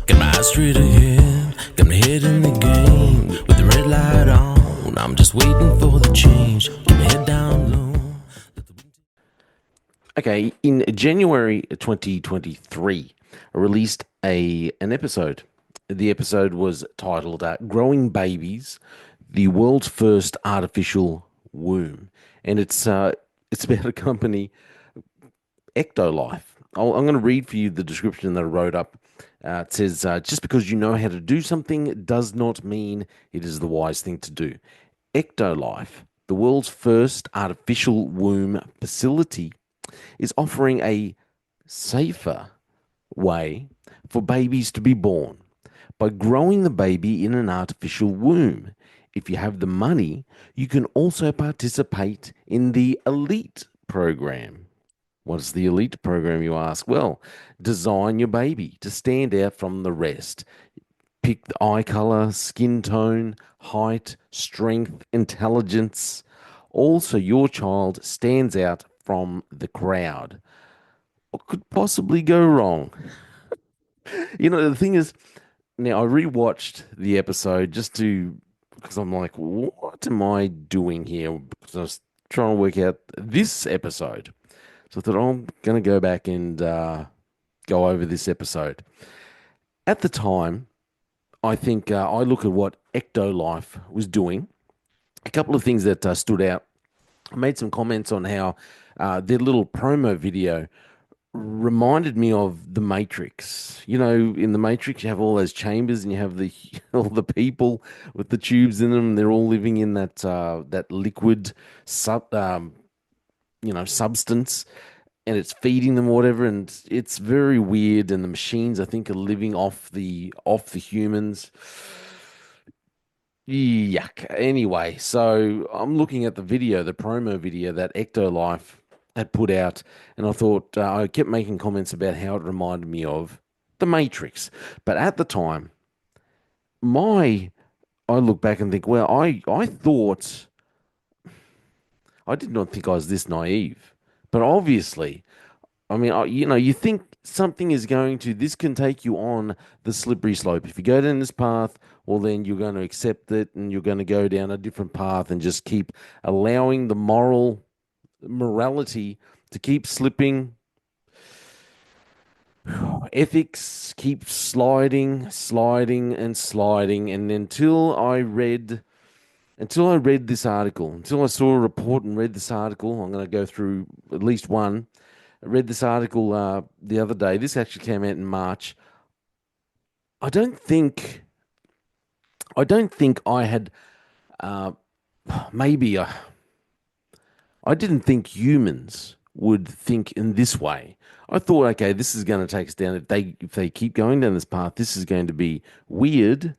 Got my eyes straight ahead, got my head in the game. With the red light on, I'm just waiting for the change. Keep my head down low. Okay, in January 2023, I released an episode. The episode was titled "Growing Babies: The World's First Artificial Womb," and it's about a company, Ectolife. I'm going to read for you the description that I wrote up. It says, "Just because you know how to do something does not mean it is the wise thing to do." Ectolife, the world's first artificial womb facility, is offering a safer way for babies to be born by growing the baby in an artificial womb. If you have the money, you can also participate in the Elite program. What's the Elite program, you ask? Well, design your baby to stand out from the rest. Pick the eye color, skin tone, height, strength, intelligence. Also, your child stands out from the crowd. What could possibly go wrong? The thing is, now I rewatched the episode because I'm like, what am I doing here? Because I was trying to work out this episode. So I thought, I'm going to go back and go over this episode. At the time, I think I look at what Ectolife was doing. A couple of things that stood out. I made some comments on how their little promo video reminded me of the Matrix. In the Matrix, you have all those chambers, and you have the all the people with the tubes in them. They're all living in that liquid substance, and it's feeding them whatever, and it's very weird. And the machines, I think, are living off the humans. Yuck. Anyway, so I'm looking at the promo video that Ectolife had put out, and I thought I kept making comments about how it reminded me of The Matrix. But at the time, I look back and think, well, I thought I did not think I was this naive, but obviously, I mean, you think something is this can take you on the slippery slope. If you go down this path, well, then you're going to accept it, and you're going to go down a different path and just keep allowing the morality to keep slipping. Ethics keep sliding, sliding, and sliding. And until I read this article, until I saw a report and read this article, I'm going to go through at least one. I read this article the other day. This actually came out in March. I don't think I had uh, maybe I didn't think humans would think in this way. I thought, okay, this is going to take us down. If they keep going down this path, this is going to be weird.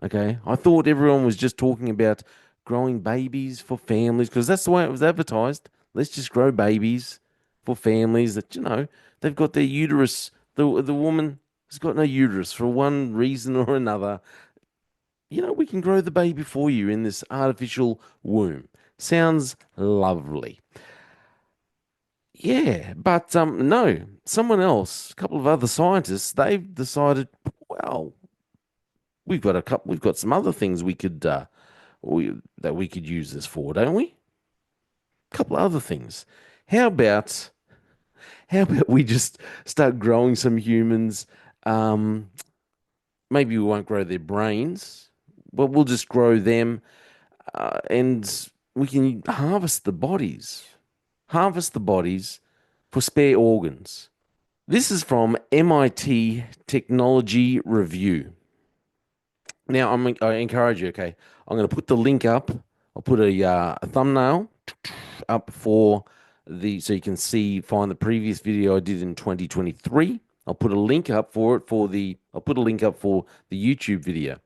Okay, I thought everyone was just talking about growing babies for families because that's the way it was advertised. Let's just grow babies for families that they've got their uterus. The woman has got no uterus for one reason or another. We can grow the baby for you in this artificial womb. Sounds lovely. Yeah, but no, someone else, a couple of other scientists, they've decided, well, we've got some other things that we could use this for, don't we? A couple of other things. How about we just start growing some humans? Um, Maybe we won't grow their brains, but we'll just grow them, and we can harvest the bodies for spare organs. This is from MIT Technology Review. Now, I encourage you. Okay, I'm going to put the link up. I'll put a thumbnail up so you can find the previous video I did in 2023. I'll put a link up for it I'll put a link up for the YouTube video.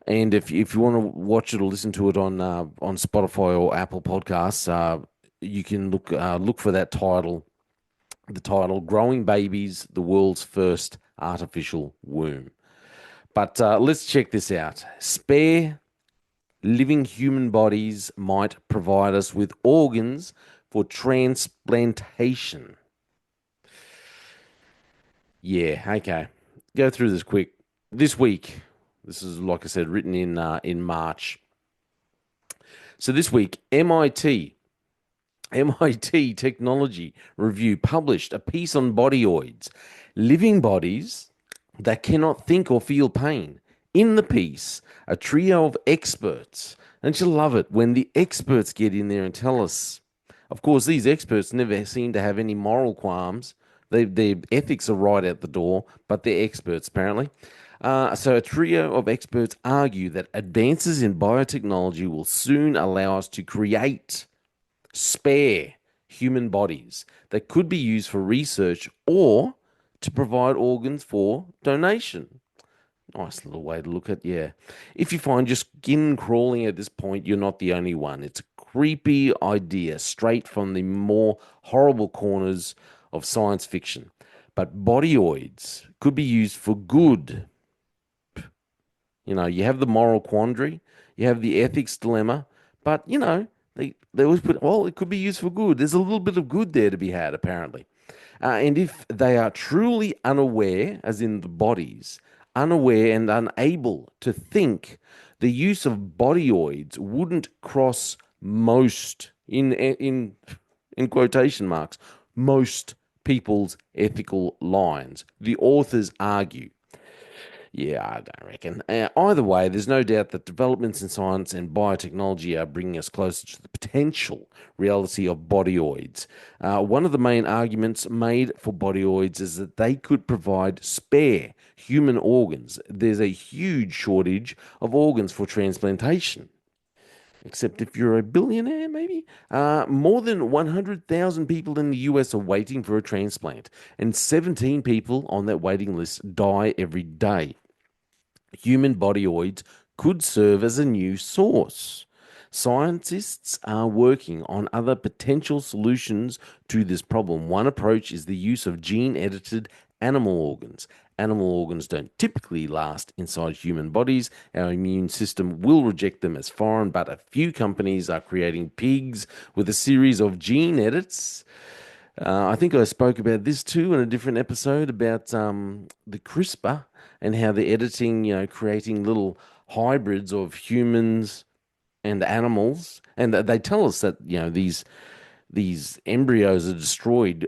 And if you want to watch it or listen to it on Spotify or Apple Podcasts, you can look for that title. The title: "Growing Babies: The World's First Artificial Womb." But let's check this out. Spare living human bodies might provide us with organs for transplantation. Yeah, okay. go through this quick. This week, this is like I said, written in March. So this week, MIT Technology Review published a piece on bodyoids, living bodies that cannot think or feel pain. In the piece, a trio of experts. Don't you love it when the experts get in there and tell us? Of course, these experts never seem to have any moral qualms. Their ethics are right out the door, but they're experts apparently. So, a trio of experts argue that advances in biotechnology will soon allow us to create spare human bodies that could be used for research or to provide organs for donation. Nice little way to look at, yeah. If you find your skin crawling at this point, you're not the only one. It's a creepy idea straight from the more horrible corners of science fiction. But bodyoids could be used for good. You know, you have the moral quandary, you have the ethics dilemma, but they always put, well, it could be used for good. There's a little bit of good there to be had, apparently. And if they are truly unaware, as in the bodies, unaware and unable to think, the use of bodyoids wouldn't cross most, in quotation marks, most people's ethical lines. The authors argue. Yeah, I don't reckon. Either way, there's no doubt that developments in science and biotechnology are bringing us closer to the potential reality of bodyoids. One of the main arguments made for bodyoids is that they could provide spare human organs. There's a huge shortage of organs for transplantation. Except if you're a billionaire, maybe. More than 100,000 people in the US are waiting for a transplant, and 17 people on that waiting list die every day. Human bodyoids could serve as a new source. Scientists are working on other potential solutions to this problem. One approach is the use of gene edited animal organs. Animal organs don't typically last inside human bodies. Our immune system will reject them as foreign, but a few companies are creating pigs with a series of gene edits. I think I spoke about this too in a different episode about the CRISPR and how they're editing, creating little hybrids of humans and animals. And they tell us that, these embryos are destroyed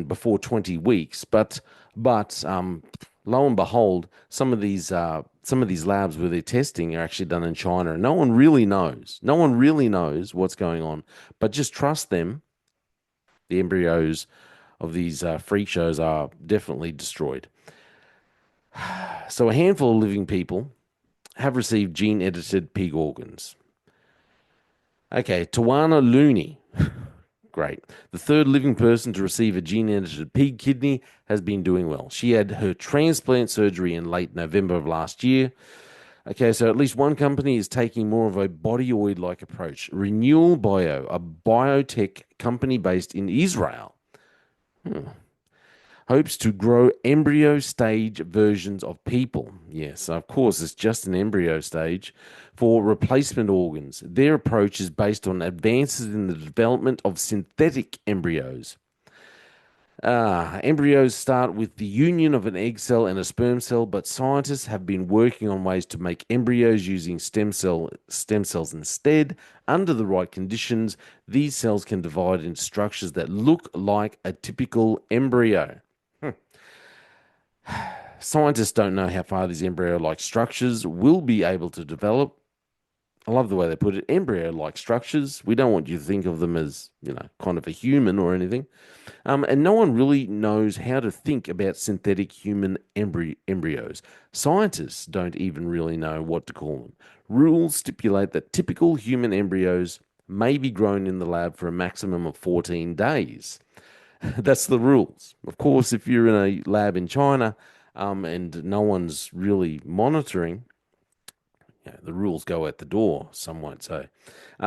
before 20 weeks, but lo and behold, some of these labs where they're testing are actually done in China, and no one really knows. No one really knows what's going on, but just trust them. The embryos of these freak shows are definitely destroyed. So, a handful of living people have received gene edited pig organs. Okay, Tawana Looney. Great. The third living person to receive a gene edited pig kidney has been doing well. She had her transplant surgery in late November of last year. Okay, so at least one company is taking more of a bodyoid like approach. Renewal Bio, a biotech company based in Israel, hopes to grow embryo stage versions of people. Yes, of course, it's just an embryo stage for replacement organs. Their approach is based on advances in the development of synthetic embryos. Embryos start with the union of an egg cell and a sperm cell, but scientists have been working on ways to make embryos using stem cells instead. Under the right conditions, these cells can divide into structures that look like a typical embryo. Scientists don't know how far these embryo-like structures will be able to develop. I love the way they put it, embryo-like structures. We don't want you to think of them as, kind of a human or anything. And no one really knows how to think about synthetic human embryos. Scientists don't even really know what to call them. Rules stipulate that typical human embryos may be grown in the lab for a maximum of 14 days. That's the rules. Of course, if you're in a lab in China and no one's really monitoring, the rules go out the door, some might say.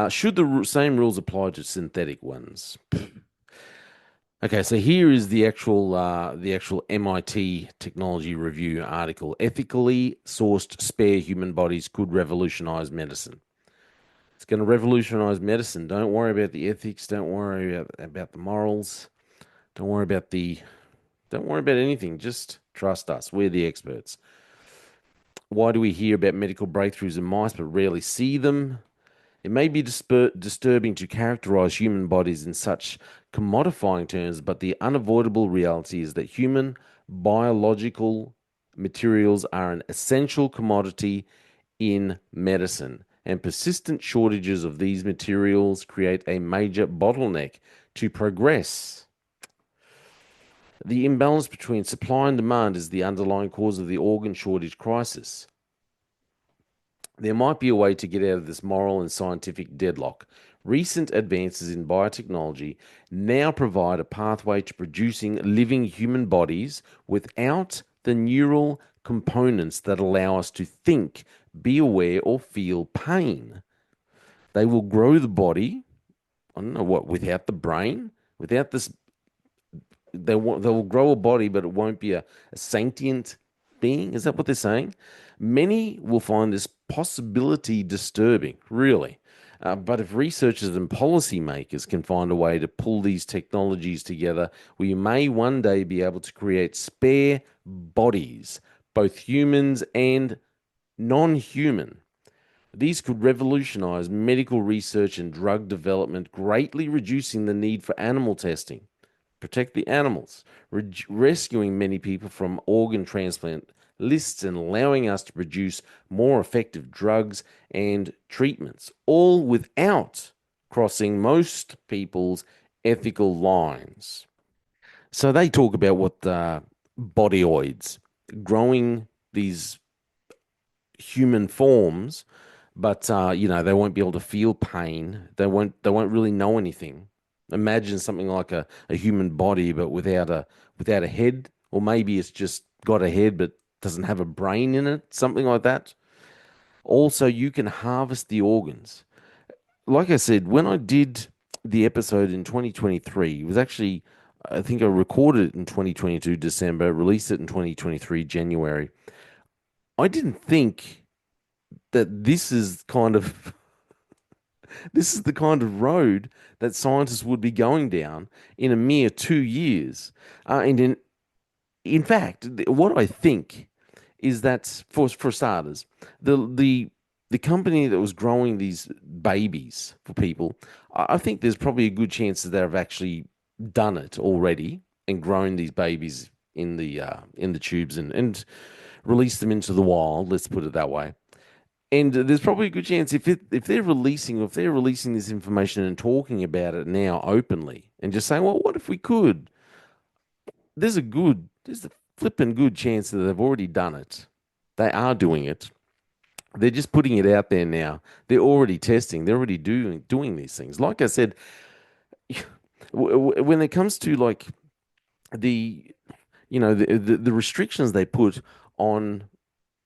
Should the same rules apply to synthetic ones? Okay, so here is the actual MIT Technology Review article. Ethically sourced spare human bodies could revolutionize medicine. It's going to revolutionize medicine. Don't worry about the ethics. Don't worry about the morals. Don't worry about anything. Just Trust us, we're the experts. Why do we hear about medical breakthroughs in mice but rarely see them? It may be disturbing to characterize human bodies in such commodifying terms, but the unavoidable reality is that human biological materials are an essential commodity in medicine, and persistent shortages of these materials create a major bottleneck to progress. The imbalance between supply and demand is the underlying cause of the organ shortage crisis. There might be a way to get out of this moral and scientific deadlock. Recent advances in biotechnology now provide a pathway to producing living human bodies without the neural components that allow us to think, be aware, or feel pain. They will grow the body, I don't know what, without the brain, without this. They will grow a body, but it won't be a sentient being. Is that what they're saying? Many will find this possibility disturbing, really. But if researchers and policymakers can find a way to pull these technologies together, we may one day be able to create spare bodies, both humans and non human. These could revolutionize medical research and drug development, greatly reducing the need for animal testing. Protect the animals, rescuing many people from organ transplant lists and allowing us to produce more effective drugs and treatments, all without crossing most people's ethical lines. So they talk about what bodyoids, growing these human forms, but they won't be able to feel pain. They won't really know anything. Imagine something like a human body, but without a head, or maybe it's just got a head but doesn't have a brain in it, something like that. Also, you can harvest the organs. Like I said, when I did the episode in 2023, it was actually, I think I recorded it in 2022 December, released it in 2023 January. I didn't think that this is the kind of road that scientists would be going down in a mere 2 years. And in fact, what I think is that for starters, the company that was growing these babies for people, I think there's probably a good chance that they've actually done it already and grown these babies in the tubes and released them into the wild. Let's put it that way. And there's probably a good chance if they're releasing this information and talking about it now openly and just saying, well, what if we could? There's a flipping good chance that they've already done it. They are doing it. They're just putting it out there now. They're already testing. They're already doing these things. Like I said, when it comes to like the the restrictions they put on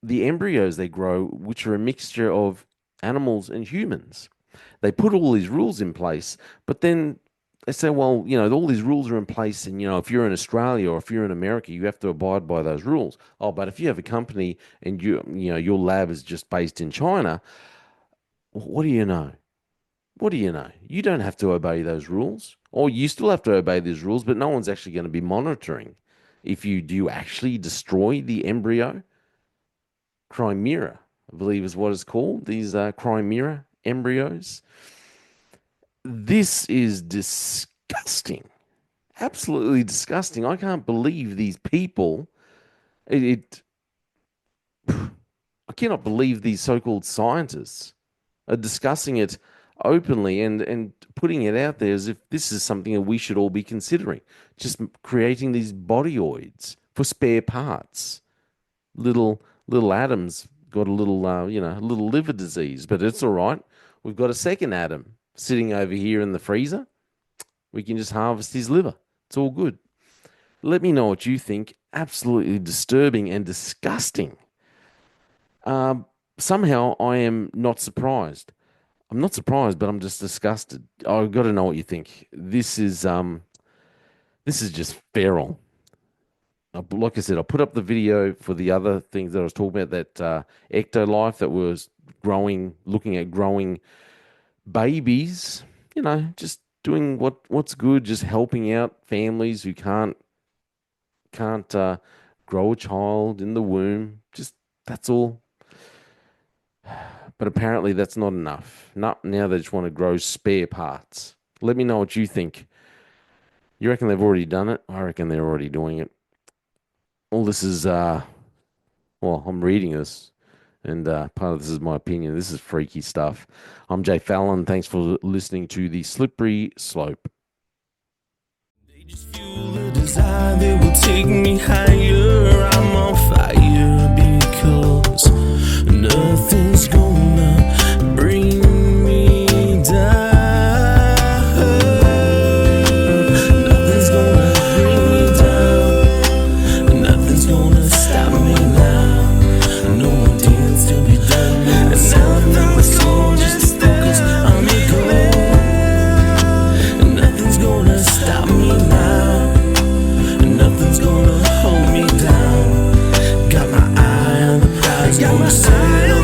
the embryos they grow, which are a mixture of animals and humans. They put all these rules in place, but then they say, well, all these rules are in place, and if you're in Australia or if you're in America, you have to abide by those rules. Oh, but if you have a company and your lab is just based in China, what do you know? What do you know? You don't have to obey those rules, or you still have to obey these rules, but no one's actually going to be monitoring. If you do you actually destroy the embryo, chimera, I believe is what it's called, these chimera embryos. This is disgusting. Absolutely disgusting. I can't believe these people. It I cannot believe these so-called scientists are discussing it openly and putting it out there as if this is something that we should all be considering. Just creating these bodyoids for spare parts. Little Adam's got a little liver disease, but it's all right. We've got a second Adam sitting over here in the freezer. We can just harvest his liver. It's all good. Let me know what you think. Absolutely disturbing and disgusting. Somehow I am not surprised. I'm not surprised, but I'm just disgusted. I've got to know what you think. This is just feral. Like I said, I put up the video for the other things that I was talking about, that Ectolife that was looking at growing babies, just doing what's good, just helping out families who can't grow a child in the womb. Just that's all. But apparently that's not enough. Not now they just want to grow spare parts. Let me know what you think. You reckon they've already done it? I reckon they're already doing it. All this is well, I'm reading this, and part of this is my opinion. This is freaky stuff. I'm Jay Fallon. Thanks for listening to The Slippery Slope. They just fuel the desire that will take me higher. I'm on fire because nothing's gonna bring me down. Nothing's gonna bring me down. Nothing's gonna stop me now. No one tends to be done. No nothing's gonna just focus on me goal. Nothing's gonna stop me now. Nothing's gonna hold me down. Got my eye on the prize. Got my eye on